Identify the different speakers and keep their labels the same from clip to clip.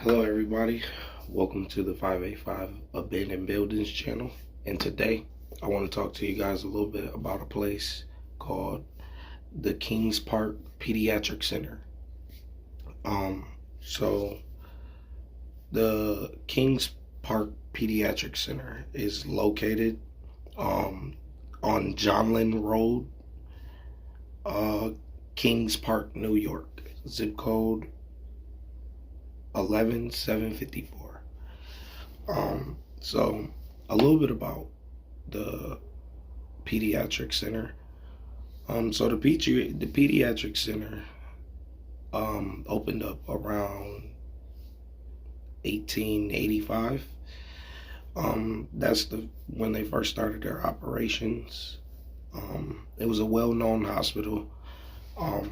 Speaker 1: Hello everybody, welcome to the 585 Abandoned Buildings channel, and today I want to talk to you guys a little bit about a place called the Kings Park Pediatric Center. So the Kings Park Pediatric Center is located on Johnland Road, Kings Park, New York, zip code 11754. So a little bit about the pediatric center. So the pediatric center opened up around 1885. That's when they first started their operations. It was a well-known hospital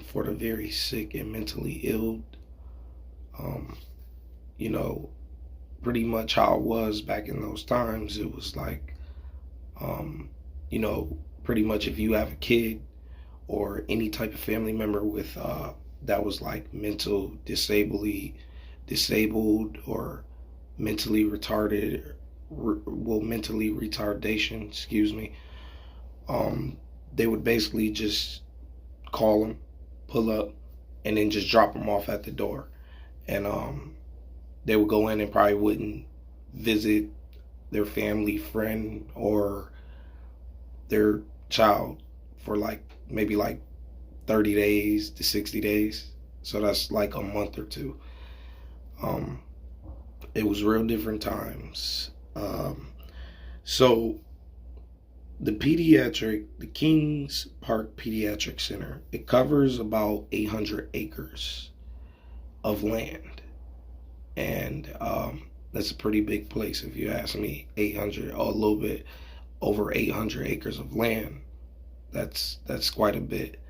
Speaker 1: for the very sick and mentally ill. Pretty much how it was back in those times, it was like, pretty much if you have a kid or any type of family member with that was like disabled or mentally retarded, mentally retardation, excuse me, they would basically just call them, pull up, and then just drop them off at the door. And they would go in and probably wouldn't visit their family, friend, or their child for maybe 30 days to 60 days. So that's like a month or two. It was real different times. So the Kings Park Pediatric Center, it covers about 800 acres of land. And that's a pretty big place if you ask me. 800, a little bit over 800 acres of land. That's quite a bit.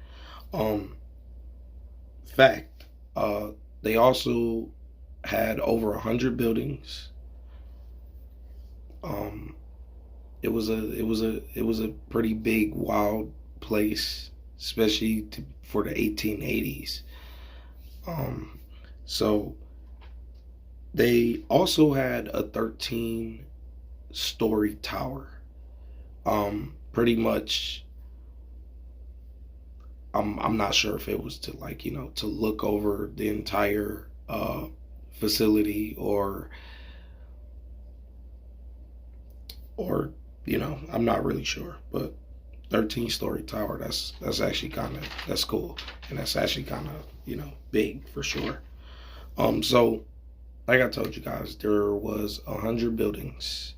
Speaker 1: They also had over 100 buildings. It was a pretty big, wild place, especially for the 1880s. So they also had a 13-story tower. Pretty much, I'm not sure if it was to to look over the entire facility or I'm not really sure, but 13-story tower, that's actually that's cool, and that's actually kind of big for sure. So like I told you guys, there was 100 buildings.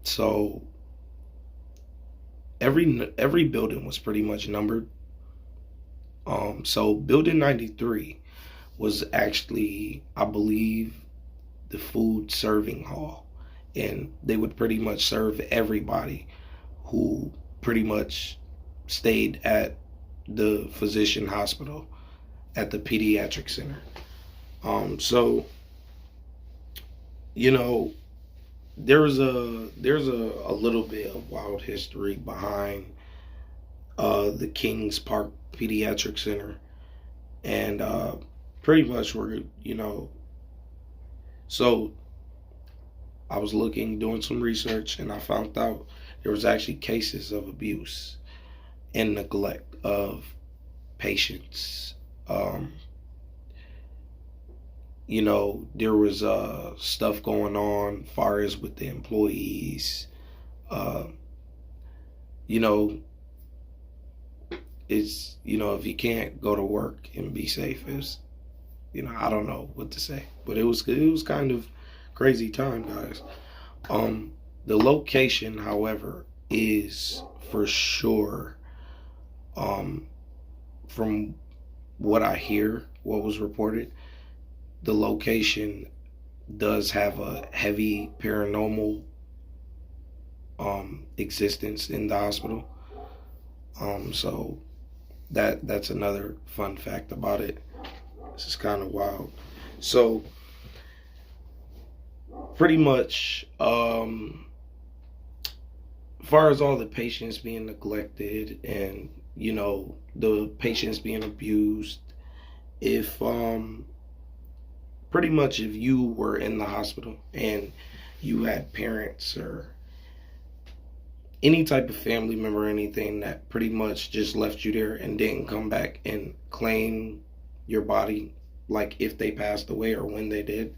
Speaker 1: So every building was pretty much numbered. So building 93 was actually, I believe, the food serving hall, and they would pretty much serve everybody who pretty much stayed at the physician hospital at the pediatric center. So there's a little bit of wild history behind the Kings Park Pediatric Center, and pretty much so I was doing some research, and I found out there was actually cases of abuse and neglect of patients. There was stuff going on as far as with the employees. It's if you can't go to work and be safe, it's I don't know what to say, but it was kind of crazy time, guys. The location, however, is for sure, from what I hear, what was reported, the location does have a heavy paranormal existence in the hospital. So that's another fun fact about it. This is kind of wild. So pretty much, as far as all the patients being neglected and the patients being abused, if pretty much if you were in the hospital and you had parents or any type of family member or anything that pretty much just left you there and didn't come back and claim your body, like if they passed away or when they did,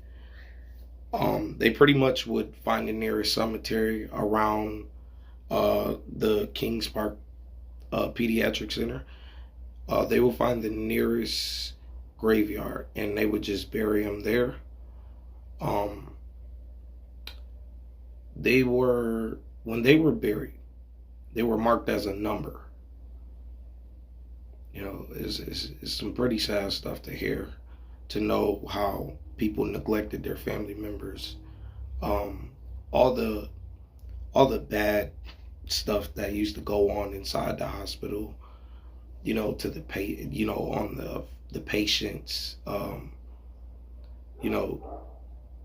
Speaker 1: they pretty much would find the nearest cemetery around the Kings Park Pediatric Center. They will find the nearest graveyard and they would just bury them there. They were, when they were buried, they were marked as a number. You know, it's some pretty sad stuff to hear, to know how people neglected their family members. All the bad stuff that used to go on inside the hospital, you know, to the on the patients, you know,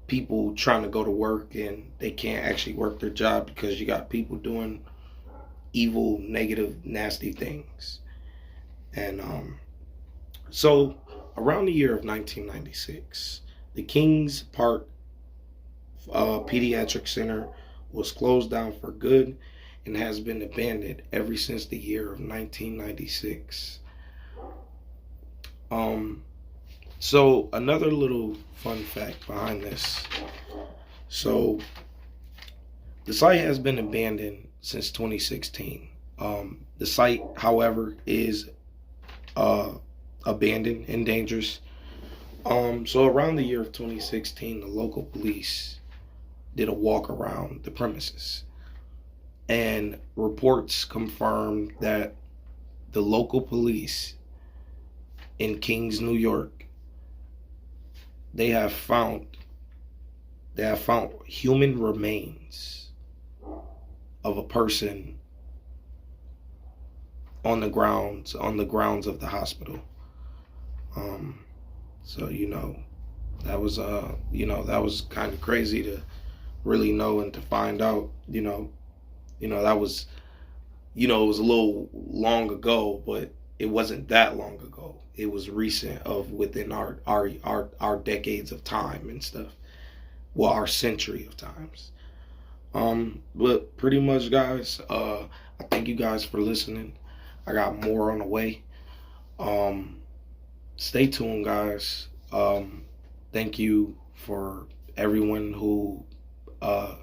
Speaker 1: people trying to go to work and they can't actually work their job because you got people doing evil, negative, nasty things. And so around the year of 1996, the Kings Park Pediatric Center was closed down for good and has been abandoned ever since the year of 1996. So another little fun fact behind this. So the site has been abandoned since 2016. The site, however, is abandoned and dangerous. So around the year of 2016, the local police did a walk around the premises, and reports confirmed that the local police in Kings, New York, they have found human remains of a person on the grounds of the hospital. So you know, that was that was kind of crazy to really know and to find out. That was, it was a little long ago, but it wasn't that long ago. It was recent, of within our decades of time and stuff. Well, our century of times. But pretty much, guys, I thank you guys for listening. I got more on the way. Stay tuned, guys. Thank you for everyone who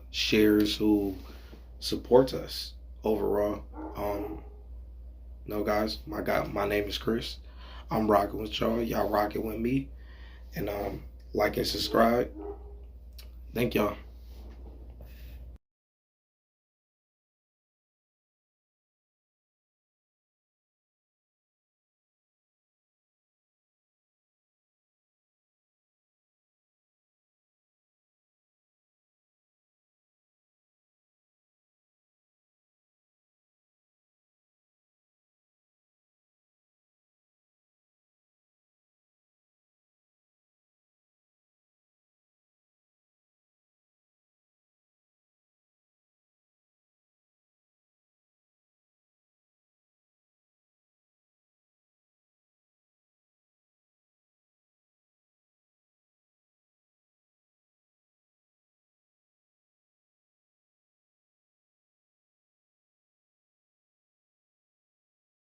Speaker 1: shares, who supports us overall. No, guys, my name is Chris. I'm rocking with y'all. Y'all rocking with me. And like and subscribe. Thank y'all.